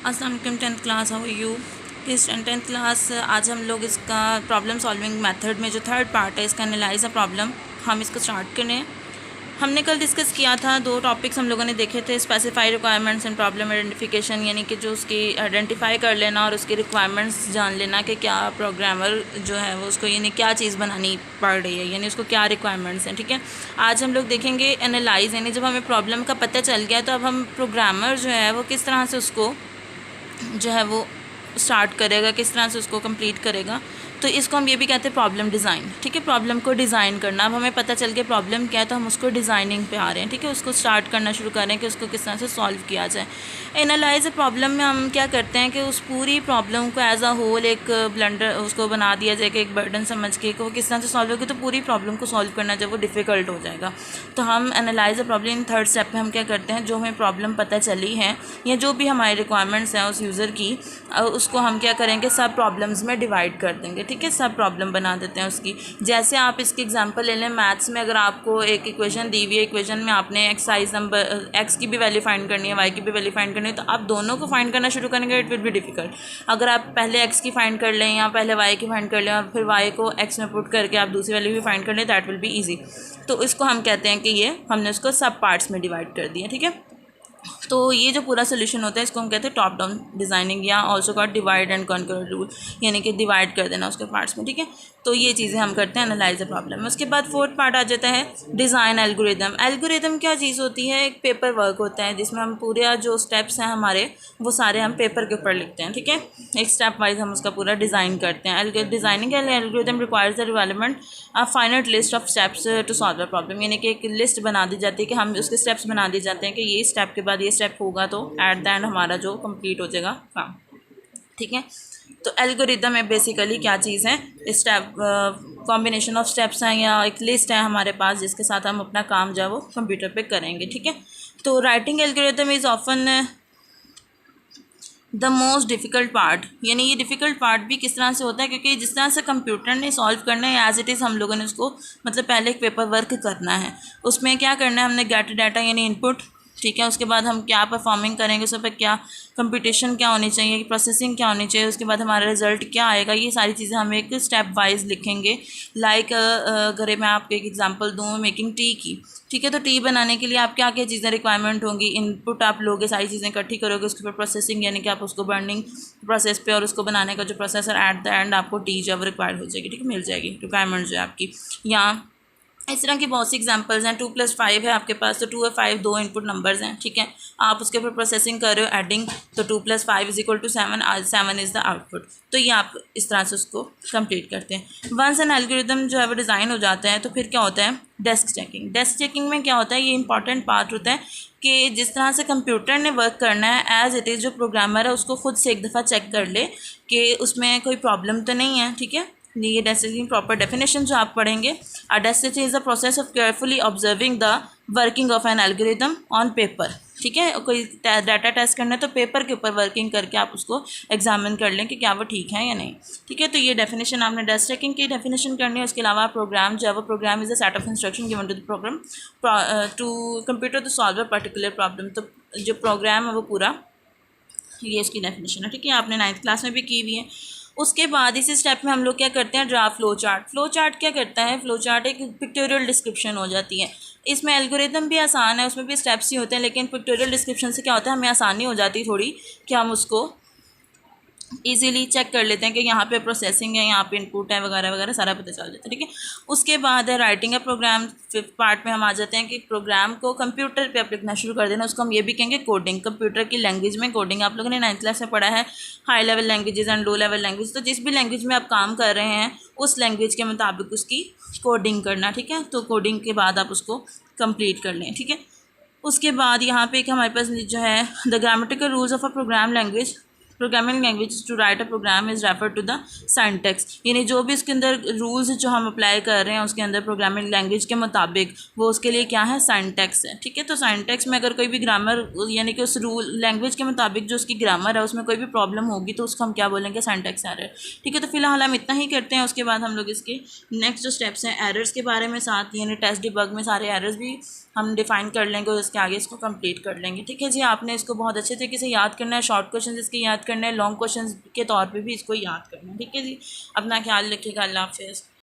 अस्सलाम वालेकुम। 10th class, how are you? इस 10th क्लास आज हम लोग इसका प्रॉब्लम सॉल्विंग मेथड में जो थर्ड पार्ट है इसका एनालाइज अ प्रॉब्लम, हम इसको स्टार्ट करें। हमने कल डिस्कस किया था, दो टॉपिक्स हम लोगों ने देखे थे, specify requirements and problem identification, यानी कि जो उसकी आइडेंटिफाई कर लेना और उसकी रिक्वायरमेंट्स जान लेना कि क्या प्रोग्रामर जो है वो उसको यानी क्या चीज़ बनानी पड़ रही है, यानी उसको क्या रिक्वायरमेंट्स हैं। ठीक है, आज हम लोग देखेंगे एनालाइज, यानी जब हमें प्रॉब्लम का पता चल गया तो अब हम प्रोग्रामर जो है वो किस तरह से उसको जो है वो स्टार्ट करेगा, किस तरह से उसको कंप्लीट करेगा। तो इसको हम ये भी कहते हैं प्रॉब्लम डिज़ाइन। ठीक है, प्रॉब्लम को डिज़ाइन करना। अब हमें पता चल गया प्रॉब्लम क्या है तो हम उसको डिज़ाइनिंग पे आ रहे हैं। ठीक है, उसको स्टार्ट करना शुरू कर रहे हैं कि उसको किस तरह से सॉल्व किया जाए। एनालाइज प्रॉब्लम में हम क्या करते हैं कि उस पूरी प्रॉब्लम को एज अ होल एक ब्लंडर उसको बना दिया जाए कि एक बर्डन समझ के कि वो किस तरह से सॉल्व होगी, तो पूरी प्रॉब्लम को सॉल्व करना जब वो डिफ़िकल्ट हो जाएगा। तो हम analyse a problem in third step पे हम क्या करते हैं, जो हमें प्रॉब्लम पता चली है या जो भी हमारी रिक्वायरमेंट्स हैं उस यूज़र की, उसको हम क्या करेंगे, सब प्रॉब्लम्स में डिवाइड कर देंगे। ठीक है, सब प्रॉब्लम बना देते हैं उसकी। जैसे आप इसकी एग्जांपल ले लें, मैथ्स में अगर आपको एक इक्वेशन दी हुई है, इक्वेशन में आपने एक्सरसाइज नंबर एक्स की भी वैल्यू फाइंड करनी है, वाई की भी वैल्यू फाइंड करनी है, तो आप दोनों को फाइंड करना शुरू करेंगे, इट विल बी डिफिकल्ट। अगर आप पहले एक्स की फाइंड कर लें या पहले वाई की फाइंड कर लें और फिर वाई को एक्स में पुट करके आप दूसरी वैल्यू भी फाइंड कर लें, दैट विल बी ईजी। तो इसको हम कहते हैं कि ये हमने उसको सब पार्ट्स में डिवाइड कर दिया। ठीक है, तो ये जो पूरा सोल्यूशन होता है इसको हम कहते हैं टॉप डाउन डिज़ाइनिंग, या also called divide and conquer rule, यानी कि डिवाइड कर देना उसके पार्ट्स में। ठीक है, तो ये चीज़ें हम करते हैं एनालाइज द प्रॉब्लम। उसके बाद फोर्थ पार्ट आ जाता है डिज़ाइन एल्गोरिदम। एल्गोरिदम क्या चीज़ होती है, एक पेपर वर्क होता है जिसमें हम पूरे जो स्टेप्स हैं हमारे वो सारे हम पेपर के ऊपर लिखते हैं। ठीक है, एक स्टेप वाइज हम उसका पूरा डिज़ाइन करते हैं। Designing algorithm requires the development a finite list of steps to solve a problem, यानी कि एक लिस्ट बना दी जाती है कि हम उसके स्टेप्स बना दिए जाते हैं कि ये स्टेप के बाद ये स्टेप होगा तो एट द एंड हमारा जो कंप्लीट हो जाएगा काम। ठीक है, तो एल्गोरिदम है बेसिकली क्या चीज़ है, स्टेप कॉम्बिनेशन ऑफ स्टेप्स हैं या एक लिस्ट है हमारे पास जिसके साथ हम अपना काम जो है वो कंप्यूटर पे करेंगे। ठीक है, तो writing algorithm is often the most difficult part, यानी ये डिफ़िकल्ट पार्ट भी किस तरह से होता है, क्योंकि जिस तरह से कंप्यूटर ने सॉल्व करना है एज इट इज़ हम लोगों ने उसको मतलब पहले एक पेपर वर्क करना है। उसमें क्या करना है, हमने गेट डाटा यानी इनपुट, ठीक है, उसके बाद हम क्या परफॉर्मिंग करेंगे, उस पर क्या कंप्यूटेशन क्या होनी चाहिए, प्रोसेसिंग क्या होनी चाहिए, उसके बाद हमारा रिजल्ट क्या आएगा, ये सारी चीज़ें हम एक स्टेप वाइज लिखेंगे। लाइक अगर मैं आपको एक एग्जांपल दूँ मेकिंग टी की, ठीक है, तो टी बनाने के लिए आप क्या क्या चीज़ें रिक्वायरमेंट होंगी, इनपुट आप लोगे, सारी चीज़ें इकट्ठी करोगे, उसके ऊपर प्रोसेसिंग यानी कि आप उसको बर्निंग प्रोसेस पे और उसको बनाने का जो प्रोसेस है एट द एंड आपको टी जब रिक्वायर्ड हो जाएगी। ठीक है, मिल जाएगी रिक्वायरमेंट जो है आपकी। यहाँ इस तरह की बहुत सी एग्जांपल्स हैं। 2+5 है आपके पास, तो 2 और 5 दो इनपुट नंबर्स हैं। ठीक है, आप उसके ऊपर प्रोसेसिंग कर रहे हो एडिंग, तो 2+5 = 7, 7 इज़ द आउटपुट। तो ये आप इस तरह से उसको कंप्लीट करते हैं। वंस एन एल्गोरिदम जो है वो डिज़ाइन हो जाता है तो फिर क्या होता है, डेस्क चेकिंग। डेस्क चेकिंग में क्या होता है, ये इंपॉर्टेंट पार्ट होता है कि जिस तरह से कंप्यूटर ने वर्क करना है एज इट इज़, जो प्रोग्रामर है उसको खुद से एक दफ़ा चेक कर ले कि उसमें कोई प्रॉब्लम तो नहीं है। ठीक है, ये डेस्क चेकिंग प्रॉपर डेफिनेशन जो आप पढ़ेंगे, a desk checking is the process of carefully observing the working of an algorithm on paper। ठीक है, कोई डाटा टेस्ट करना है तो पेपर के ऊपर वर्किंग करके आप उसको एग्जामिन कर लें कि क्या वो ठीक है या नहीं। ठीक है, तो ये डेफिनेशन आपने डेस्क चेकिंग की डेफिनेशन करनी है। उसके अलावा प्रोग्राम जो है वो program is a set of instruction given to the program to computer to solve a particular problem. तो जो प्रोग्राम है वो पूरा, ये इसकी डेफिनेशन है। ठीक है, आपने 9th क्लास में भी की हुई है। उसके बाद इसी स्टेप में हम लोग क्या करते हैं, draft flow chart. Flow chart क्या करता है, फ्लो चार्ट एक पिक्टोरियल डिस्क्रिप्शन हो जाती है। इसमें एल्गोरिदम भी आसान है, उसमें भी स्टेप्स ही होते हैं, लेकिन पिक्टोरियल डिस्क्रिप्शन से क्या होता है, हमें आसानी हो जाती है थोड़ी कि हम उसको इजीली चेक कर लेते हैं कि यहाँ पे प्रोसेसिंग है, यहाँ पे इनपुट है, वगैरह वगैरह सारा पता चल जाता है। ठीक है, उसके बाद है राइटिंग है प्रोग्राम। 5th पार्ट में हम आ जाते हैं कि प्रोग्राम को कंप्यूटर पे आप लिखना शुरू कर देना। उसको हम ये भी कहेंगे कोडिंग, कंप्यूटर की लैंग्वेज में कोडिंग। आप लोगों ने 9th क्लास में पढ़ा है high level languages and low level language. तो जिस भी लैंग्वेज में आप काम कर रहे हैं उस लैंग्वेज के मुताबिक उसकी कोडिंग करना। ठीक है, तो कोडिंग के बाद आप उसको कंप्लीट कर लें। ठीक है, उसके बाद यहाँ पे एक हमारे पास जो है the grammatical rules of a program language. Programming language to write a program is refer to the syntax, यानी जो भी उसके अंदर रूल्स जो हम अप्लाई कर रहे हैं उसके अंदर प्रोग्रामिंग लैंग्वेज के मुताबिक वो उसके लिए क्या है, सिंटैक्स है। ठीक है, तो सिंटैक्स में अगर कोई भी ग्रामर यानी कि उस रूल लैंग्वेज के मुताबिक जो उसकी ग्रामर है उसमें कोई भी प्रॉब्लम होगी तो उसको हम क्या बोलेंगे, सिंटैक्स एरर। ठीक है, तो फिलहाल हम इतना ही करते हैं। उसके बाद हम लोग इसके नेक्स्ट जो स्टेप्स हैं एरर्स के बारे में, साथ यानी टेस्ट डिबग में सारे एरर्स भी हम डिफ़ाइन कर लेंगे और उसके आगे इसको कंप्लीट कर लेंगे। ठीक है जी, आपने इसको बहुत अच्छे तरीके से याद करना है, शॉर्ट क्वेश्चन इसके याद करना है, लॉन्ग क्वेश्चन के तौर पे भी इसको याद करना है। ठीक है जी, अपना ख्याल रखिएगा, अल्लाह हाफिज़।